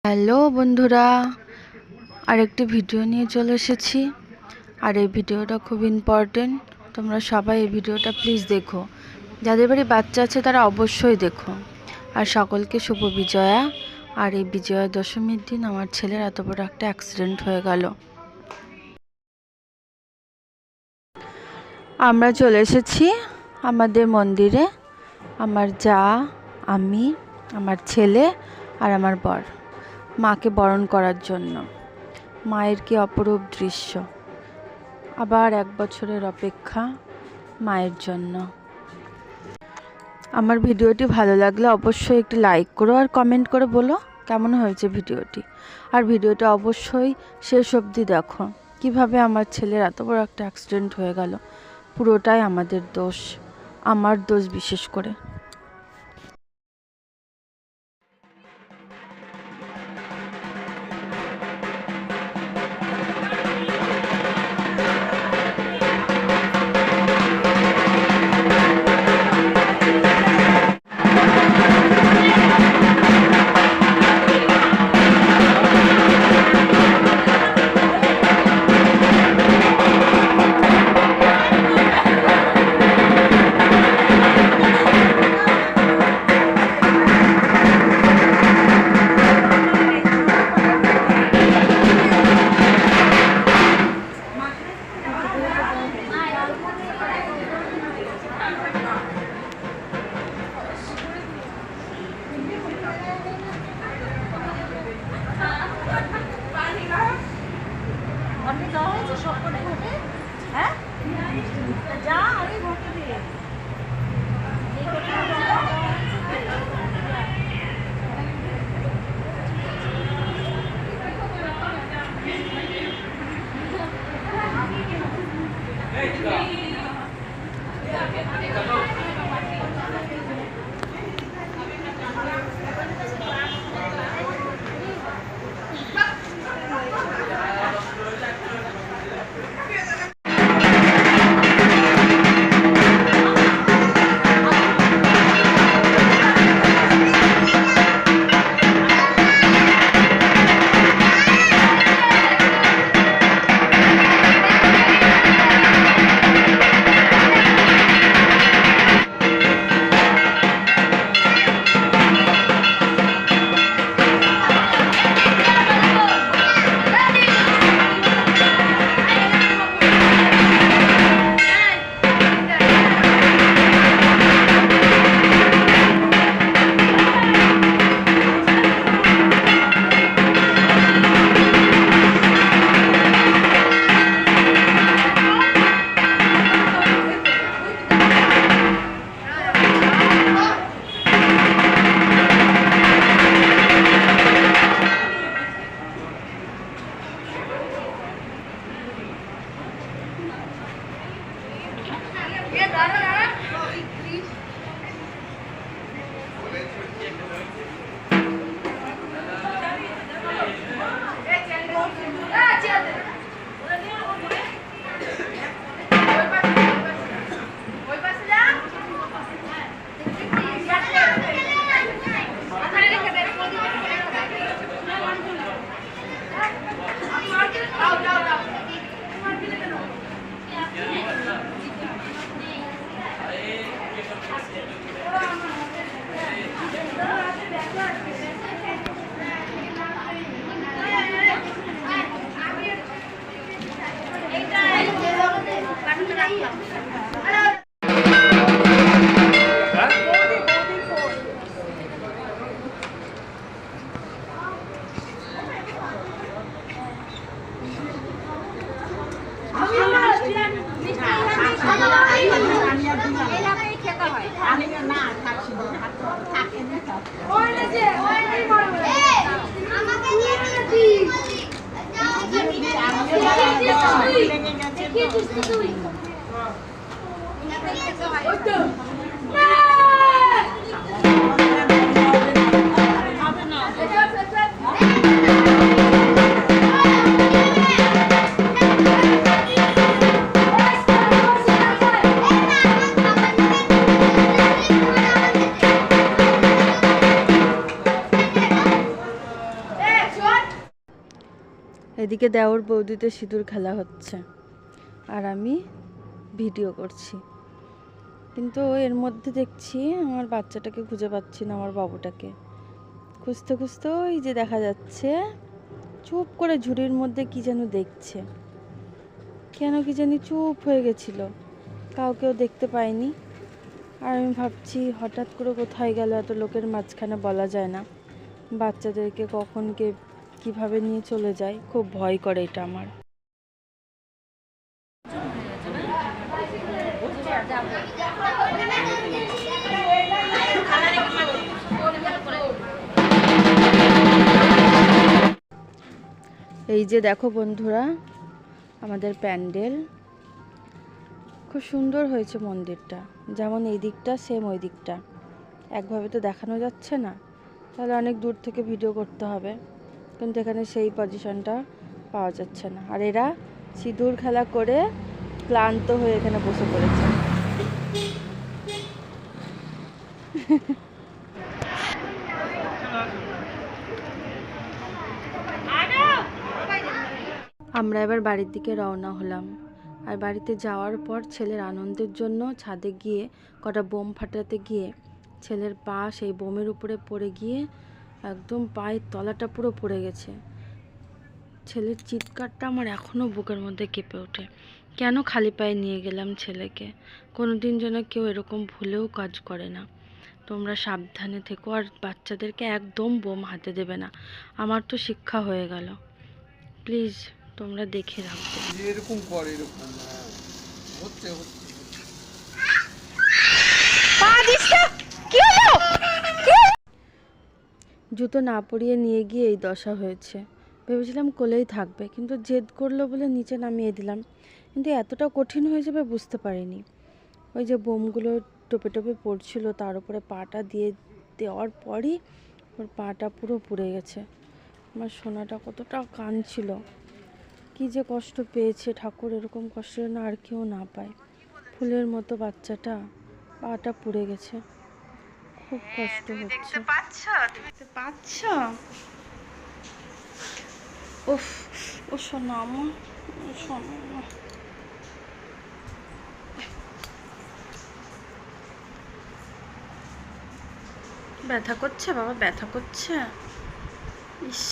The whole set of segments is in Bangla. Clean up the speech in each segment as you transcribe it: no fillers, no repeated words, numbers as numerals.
হ্যালো বন্ধুরা, আরেকটি ভিডিও নিয়ে চলে এসেছি। আর এই ভিডিওটা খুব ইম্পর্টেন্ট। তোমরা সবাই এই ভিডিওটা প্লিজ দেখো। যাদের বাড়ি বাচ্চা আছে তারা অবশ্যই দেখো। আর সকলকে শুভ বিজয়া। আর এই বিজয়া দশমীর দিন আমার ছেলের এত বড় একটা অ্যাক্সিডেন্ট হয়ে গেল। আমরা চলে এসেছি আমাদের মন্দিরে। আমার যা, আমি, আমার ছেলে আর আমার বর মাকে বরণ করার জন্য। মায়ের কি অপরূপ দৃশ্য, আবার 1 বছরের অপেক্ষা মায়ের জন্য। আমার ভিডিওটি ভালো লাগলে অবশ্যই একটি লাইক করো আর কমেন্ট করে বলো কেমন হয়েছে ভিডিওটি। আর ভিডিওটা অবশ্যই শেষ অবধি দেখো। কিভাবে আমার ছেলের এত বড় একটা অ্যাক্সিডেন্ট হয়ে গেল, পুরোটাই আমাদের দোষ, আমার দোষ বিশেষ করে। এদিকে দেওর বৌদিতে সিঁদুর খেলা হচ্ছে আর আমি ভিডিও করছি, কিন্তু এর মধ্যে দেখছি আমার বাচ্চাটাকে খুঁজে পাচ্ছি না, আমার বাবুটাকে খুঁজতে খুঁজতে ওই যে দেখা যাচ্ছে চুপ করে ঝুড়ির মধ্যে কি যেন দেখছে, কেন কি জানি চুপ হয়ে গেছিল, কাউকেও দেখতে পাইনি। আর আমি ভাবছি হঠাৎ করে কোথায় গেল, এত লোকের মাঝখানে বলা যায় না, বাচ্চাদেরকে কখন কে কিভাবে নিয়ে চলে যায়, খুব ভয় করে এটা আমার। এই যে দেখো বন্ধুরা আমাদের প্যান্ডেল, খুব সুন্দর হয়েছে মন্দিরটা, যেমন এই দিকটা সেম ওই দিকটা, একভাবে তো দেখানো যাচ্ছে না, তাহলে অনেক দূর থেকে ভিডিও করতে হবে, কিন্তু এখানে সেই পজিশনটা পাওয়া যাচ্ছে না। আর এরা সিঁদুর খেলা করে ক্লান্ত হয়ে এখানে বসে পড়েছে। আমরা এবার বাড়ির দিকে রওনা হলাম। আর বাড়িতে যাওয়ার পর ছেলের আনন্দের জন্য ছাদে গিয়ে কটা বোম ফাটাতে গিয়ে ছেলের পা সেই বোমের উপরে পড়ে গিয়ে একদম পায়ের তলাটা পুরো পড়ে গেছে। ছেলের চিৎকারটা আমার এখনও বুকের মধ্যে কেঁপে ওঠে, কেন খালি পায়ে নিয়ে গেলাম ছেলেকে, কোনো দিন যেন কেউ এরকম ভুলেও কাজ করে না। তোমরা সাবধানে থেকো আর বাচ্চাদেরকে একদম বোম হাতে দেবে না, আমার তো শিক্ষা হয়ে গেল, প্লিজ তোমরা দেখে রাখবে। এরকম করে এরকম হচ্ছে হচ্ছে জুতো না পরিয়ে নিয়ে গিয়ে এই দশা হয়েছে। ভেবেছিলাম কোলেই থাকবে, কিন্তু জেদ করলো বলে নিচে নামিয়ে দিলাম, কিন্তু এতটা কঠিন হয়ে যাবে বুঝতে পারিনি। ওই যে বোমগুলো টোপে টোপে পড়ছিল, তার উপরে পাটা দিয়ে দেওয়ার পরই ওর পাটা পুরো পুড়ে গেছে। আমার সোনাটা কতটা কাঁদছিল, কি যে কষ্ট পেয়েছে, ঠাকুর এরকম কষ্ট যেন আর কেউ না পায়। ফুলের মতো বাচ্চাটা পাটা পুড়ে গেছে, খুব কষ্ট হচ্ছে। দেখতে পাচ্ছ? উফ, ও সোনা আমার, ও সোনা আমার। ব্যথা করছে বাবা, ব্যথা করছে, ইস।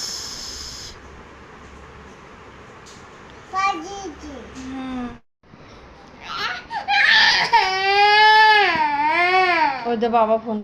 ওই দে বাবা ফোন